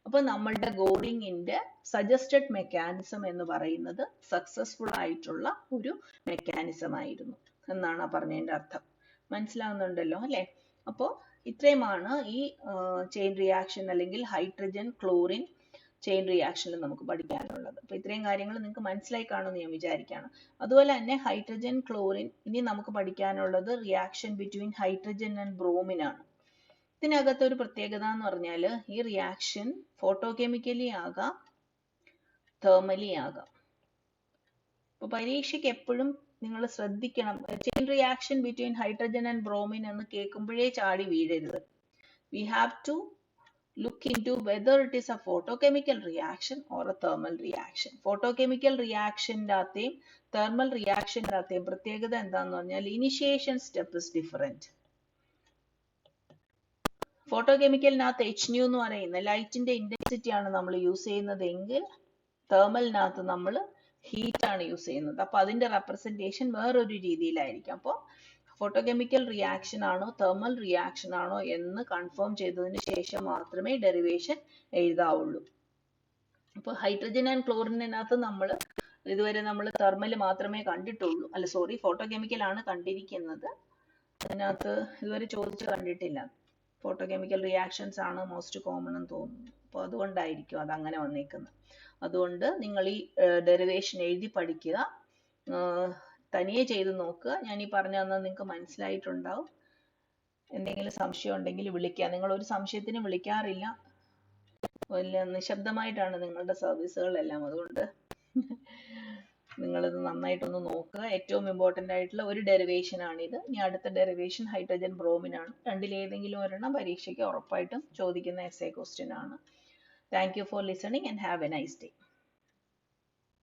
അപ്പൊ നമ്മളുടെ ഗോറിങ്ങിന്റെ സജസ്റ്റഡ് മെക്കാനിസം എന്ന് പറയുന്നത് സക്സസ്ഫുൾ ആയിട്ടുള്ള ഒരു മെക്കാനിസം ആയിരുന്നു എന്നാണ് പറഞ്ഞതിന്റെ അർത്ഥം. മനസ്സിലാവുന്നുണ്ടല്ലോ അല്ലെ? അപ്പോ ഇത്രയുമാണ് ഈ ചെയിൻ റിയാക്ഷൻ അല്ലെങ്കിൽ ഹൈഡ്രജൻ ക്ലോറിൻ ചെയിൻ റിയാക്ഷനിൽ നമുക്ക് പഠിക്കാനുള്ളത്. അപ്പൊ ഇത്രയും കാര്യങ്ങൾ നിങ്ങൾക്ക് മനസ്സിലായി കാണുമെന്ന് ഞാൻ വിചാരിക്കുകയാണ്. അതുപോലെ തന്നെ ഹൈഡ്രജൻ ക്ലോറിൻ ഇനി നമുക്ക് പഠിക്കാനുള്ളത് reaction between hydrogen and bromine ആണ്. ഇതിനകത്ത് ഒരു പ്രത്യേകത എന്ന് പറഞ്ഞാൽ ഈ റിയാക്ഷൻ ഫോട്ടോകെമിക്കലി ആകാം, തേർമലി ആകാം. അപ്പൊ പരീക്ഷയ്ക്ക് എപ്പോഴും നിങ്ങൾ ശ്രദ്ധിക്കണം, chain reaction between hydrogen and bromine എന്ന് കേൾക്കുമ്പോഴേ ചാടി വീഴരുത്. We have to look into whether it is a photochemical reaction or a thermal reaction. Photochemical reaction ന്റെയും thermal reaction ന്റെയും പ്രത്യേകത എന്താന്ന് പറഞ്ഞാൽ initiation step is different. ഫോട്ടോകെമിക്കലിനകത്ത് HNu എന്ന് പറയുന്ന ലൈറ്റിന്റെ ഇന്റൻസിറ്റി ആണ് നമ്മൾ യൂസ് ചെയ്യുന്നതെങ്കിൽ തേർമലിനകത്ത് നമ്മൾ ഹീറ്റ് ആണ് യൂസ് ചെയ്യുന്നത്. അപ്പൊ അതിന്റെ റെപ്രസെന്റേഷൻ വേറൊരു രീതിയിലായിരിക്കും. അപ്പോൾ ഫോട്ടോകെമിക്കൽ റിയാക്ഷൻ ആണോ തെർമൽ റിയാക്ഷൻ ആണോ എന്ന് കൺഫേം ചെയ്തതിന് ശേഷം മാത്രമേ ഡെറിവേഷൻ എഴുതാവുള്ളൂ. അപ്പോൾ ഹൈഡ്രജൻ ആൻഡ് ക്ലോറിനകത്ത് ഇതുവരെ നമ്മൾ തെർമൽ മാത്രമേ കണ്ടിട്ടുള്ളൂ, അല്ല സോറി ഫോട്ടോകെമിക്കൽ ആണ് കണ്ടിരിക്കുന്നത്. അതിനകത്ത് ഇതുവരെ ചോദിച്ചു കണ്ടിട്ടില്ല. ഫോട്ടോകെമിക്കൽ റിയാക്ഷൻസ് ആണ് മോസ്റ്റ് കോമൺ എന്ന് തോന്നുന്നു. അപ്പോൾ അതുകൊണ്ടായിരിക്കും അത് അങ്ങനെ വന്നേക്കുന്നത്. അതുകൊണ്ട് നിങ്ങൾ ഈ ഡെറിവേഷൻ എഴുതി പഠിക്കുക, തനിയെ ചെയ്ത് നോക്കുക. ഞാൻ ഈ പറഞ്ഞു തന്നത് നിങ്ങൾക്ക് മനസ്സിലായിട്ടുണ്ടാവും. എന്തെങ്കിലും സംശയം ഉണ്ടെങ്കിൽ വിളിക്കുക. നിങ്ങൾ ഒരു സംശയത്തിന് വിളിക്കാറില്ല, വലിയ നിശബ്ദമായിട്ടാണ് നിങ്ങളുടെ സർവീസുകളെല്ലാം. അതുകൊണ്ട് നിങ്ങളിത് നന്നായിട്ടൊന്ന് നോക്കുക. ഏറ്റവും ഇമ്പോർട്ടൻ്റ് ആയിട്ടുള്ള ഒരു ഡെറിവേഷൻ ആണിത്. ഇനി അടുത്ത ഡെറിവേഷൻ ഹൈഡ്രജൻ ബ്രോമിൻ ആണ്. രണ്ടിലേതെങ്കിലും ഒരെണ്ണം പരീക്ഷയ്ക്ക് ഉറപ്പായിട്ടും ചോദിക്കുന്ന എസ്സേ ക്വസ്റ്റ്യൻ ആണ്. Thank you for listening and have a nice day.